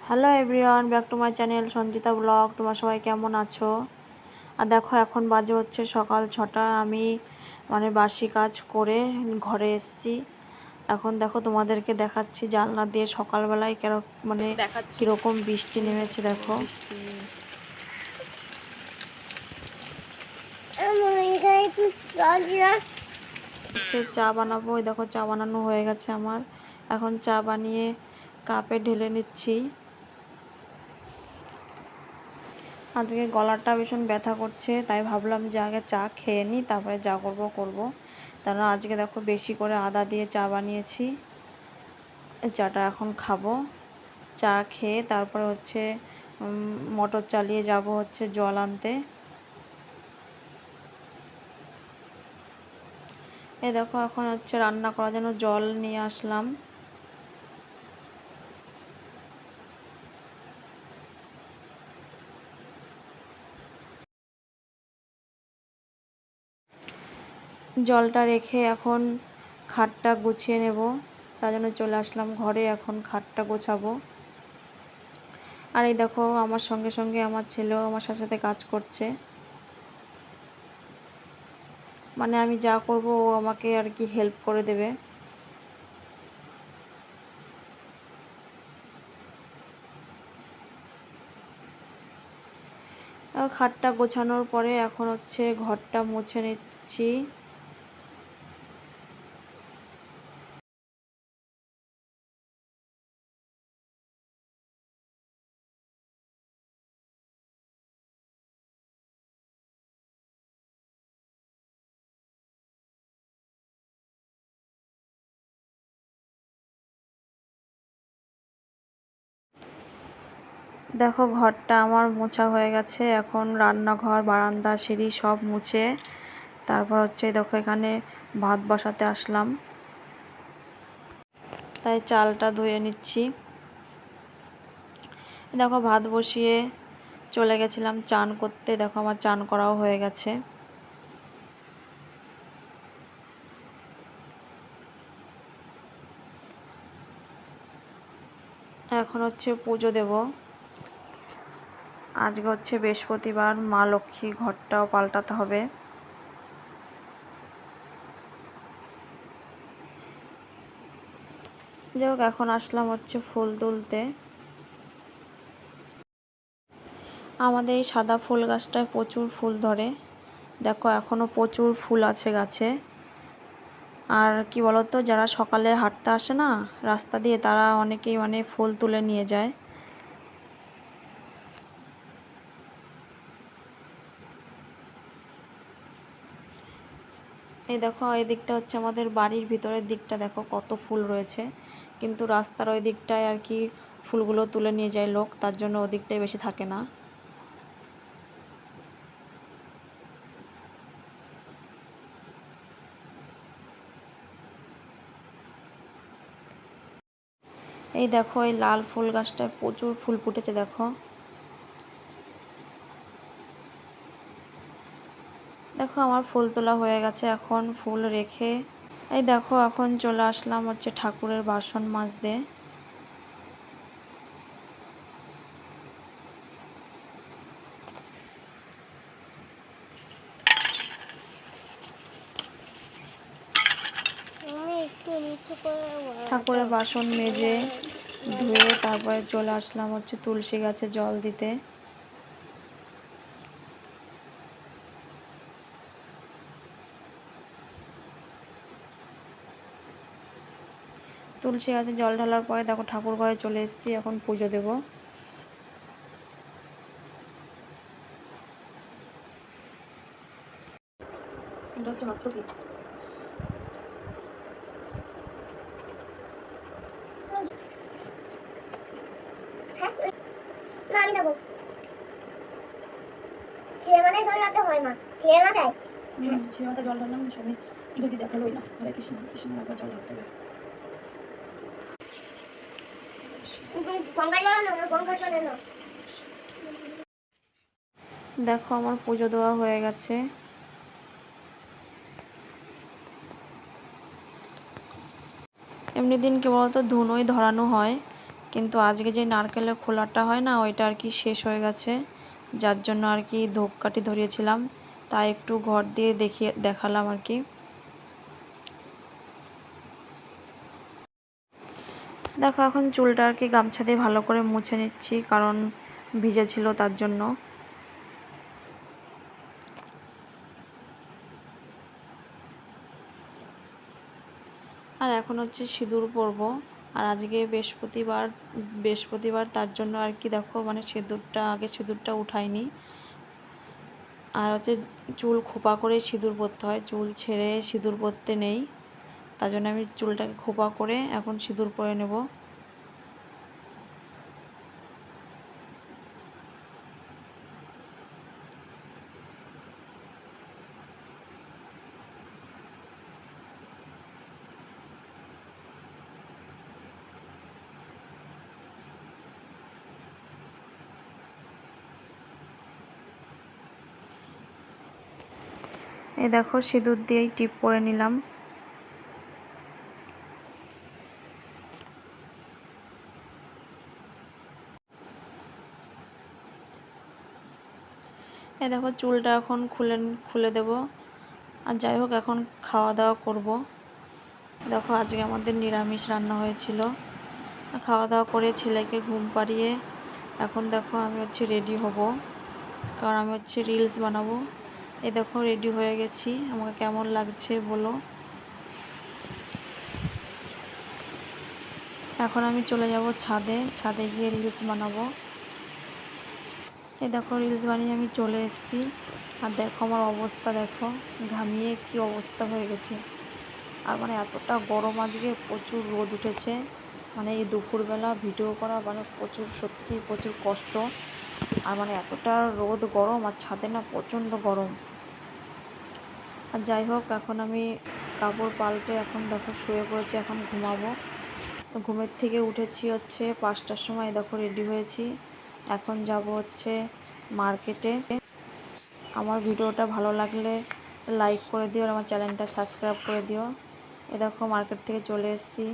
Hello everyone, back to my channel Sanjita blog. তোমরা সবাই কেমন আছো? আর দেখো এখন বাজে হচ্ছে সকাল 6টা। আমি বাসি কাজ করে ঘরে এসেছি। এখন দেখো তোমাদেরকে দেখাচ্ছি জানলা দিয়ে সকালবেলায় কীরকম বৃষ্টি নেমেছে। দেখো হচ্ছে চা বানাবো। ওই দেখো চা বানানো হয়ে গেছে আমার। এখন চা বানিয়ে কাপে ঢেলে নিচ্ছি। আজকে গলাটা ভীষণ ব্যথা করছে, তাই ভাবলাম যে আগে চা খেয়ে নিই, তারপরে যা করবো। তারপর আজকে দেখো বেশি করে আদা দিয়ে চা বানিয়েছি। চাটা এখন খাবো। চা খেয়ে তারপরে হচ্ছে মোটর চালিয়ে যাব হচ্ছে জল আনতে। এই দেখো এখন হচ্ছে রান্না করার জন্য জল নিয়ে আসলাম। জলটা রেখে এখন খাটটা গুছিয়ে নেব, তার জন্য চলে আসলাম ঘরে। এখন খাটটা গোছাবো। আর এই দেখো আমার সঙ্গে সঙ্গে আমার ছেলেও আমার সাথে কাজ করছে। আমি যা করব ও আমাকে আর কি হেল্প করে দেবে। খাটটা গোছানোর পরে এখন হচ্ছে ঘরটা মুছে নিচ্ছি। দেখো ঘরটা আমার মোছা হয়ে গেছে। এখন রান্নাঘর, বারান্দা, সিঁড়ি সব মুছে তারপর হচ্ছে দেখো এখানে ভাত বসাতে আসলাম, তাই চালটা ধুয়ে নিচ্ছি। দেখো ভাত বসিয়ে চলে গেছিলাম চান করতে। দেখো আমার চান করাও হয়ে গেছে। এখন হচ্ছে পুজো দেব। আজকে হচ্ছে বৃহস্পতিবার, মা লক্ষ্মী ঘরটাও পাল্টাতে হবে। যাই হোক এখন আসলাম হচ্ছে ফুল তুলতে। আমাদের এই সাদা ফুল গাছটায় প্রচুর ফুল ধরে। দেখো এখনও প্রচুর ফুল আছে গাছে। আর কি বলতো, যারা সকালে হাঁটতে আসে না রাস্তা দিয়ে, তারা অনেকেই ফুল তুলে নিয়ে যায়। এই দেখো এই দিকটা হচ্ছে আমাদের বাড়ির ভিতরের দিকটা, দেখো কত ফুল রয়েছে। কিন্তু রাস্তার ওই দিকটায় আর কি ফুলগুলো তুলে নিয়ে যায় লোক, তার জন্য ওই দিকটাই বেশি থাকে না। এই দেখো এই লাল ফুল গাছটায় প্রচুর ফুল ফুটেছে। দেখো দেখো আমার ফুল তোলা হয়ে গেছে। এখন ফুল রেখে এই দেখো এখন চলে আসলাম হচ্ছে ঠাকুরের বাসন মাজতে। ঠাকুরের বাসন মেজে ধুয়ে তারপরে চলে আসলাম হচ্ছে তুলসী গাছে জল দিতে। তুলসী গাছে জল ঢালার পরে দেখো ঠাকুর ঘরে চলে এসেছি। এখন পুজো দেব। আমি দেবো ছেলে মাথায় জল রাখতে হয় মা, ছেলে মাথায় ছেলে মাথায় জল ঢাললাম সবাই যদি দেখালোই না। হরে কৃষ্ণ কৃষ্ণ একবার জল রাখতে হবে। দেখো আমার পুজো দেওয়া হয়ে গেছে। এমনি দিন কি বলতো ধুনোই ধরানো হয়, কিন্তু আজকে যে নারকেলের খোলাটা হয় না, ওইটা আর কি শেষ হয়ে গেছে, যার জন্য আর কি ধূপকাঠি ধরিয়েছিলাম, তাই একটু ঘর দিয়ে দেখালাম আর কি। দেখো এখন চুলটা আর কি গামছা দিয়ে ভালো করে মুছে নিচ্ছি, কারণ ভিজে ছিল তার জন্য। আর এখন হচ্ছে সিঁদুর পরবো। আর আজকে বৃহস্পতিবার তার জন্য আর কি দেখো মানে সিঁদুরটা উঠাইনি। আর হচ্ছে চুল খোপা করে সিঁদুর পরতে হয়, চুল ছেড়ে সিঁদুর পরতে নেই, তার জন্য আমি চুলটাকে খোপা করে এখন সিঁদুর পরে নেব। এই দেখো সিঁদুর দিয়েই টিপ পরে নিলাম। এই দেখো চুলটা এখন খুলে দেব। আর যাই হোক এখন খাওয়া দাওয়া করব। দেখো আজকে আমাদের নিরামিষ রান্না হয়েছিল। খাওয়া দাওয়া করে ছেলেকে ঘুম পাড়িয়ে এখন দেখো আমি হচ্ছে রেডি হব, কারণ আমি হচ্ছে রিলস বানাবো। এই দেখো রেডি হয়ে গেছি, আমাকে কেমন লাগছে বলো। এখন আমি চলে যাব ছাদে গিয়ে রিলস বানাবো। এই দেখো রিলস বানিয়ে আমি চলে এসেছি। আর দেখো আমার অবস্থা, দেখো ঘামিয়ে কি অবস্থা হয়ে গেছে। আর মানে এতটা গরম, আজকে প্রচুর রোদ উঠেছে, মানে এই দুপুরবেলা ভিডিও করা মানে সত্যি প্রচুর কষ্ট। আর মানে এতটা রোদ গরম, আর ছাদে না প্রচণ্ড গরম। আর যাই হোক এখন আমি কাপড় পাল্টে এখন দেখো শুয়ে পড়েছি, এখন ঘুমাবো। ঘুমের থেকে উঠেছি হচ্ছে 5টার সময়, দেখো রেডি হয়েছি, এখন যাব হচ্ছে মার্কেটে। আমার ভিডিওটা ভালো লাগলে লাইক করে দিও, আর আমার চ্যানেলটা সাবস্ক্রাইব করে দিও। এ দেখো মার্কেট থেকে চলে এসেছি।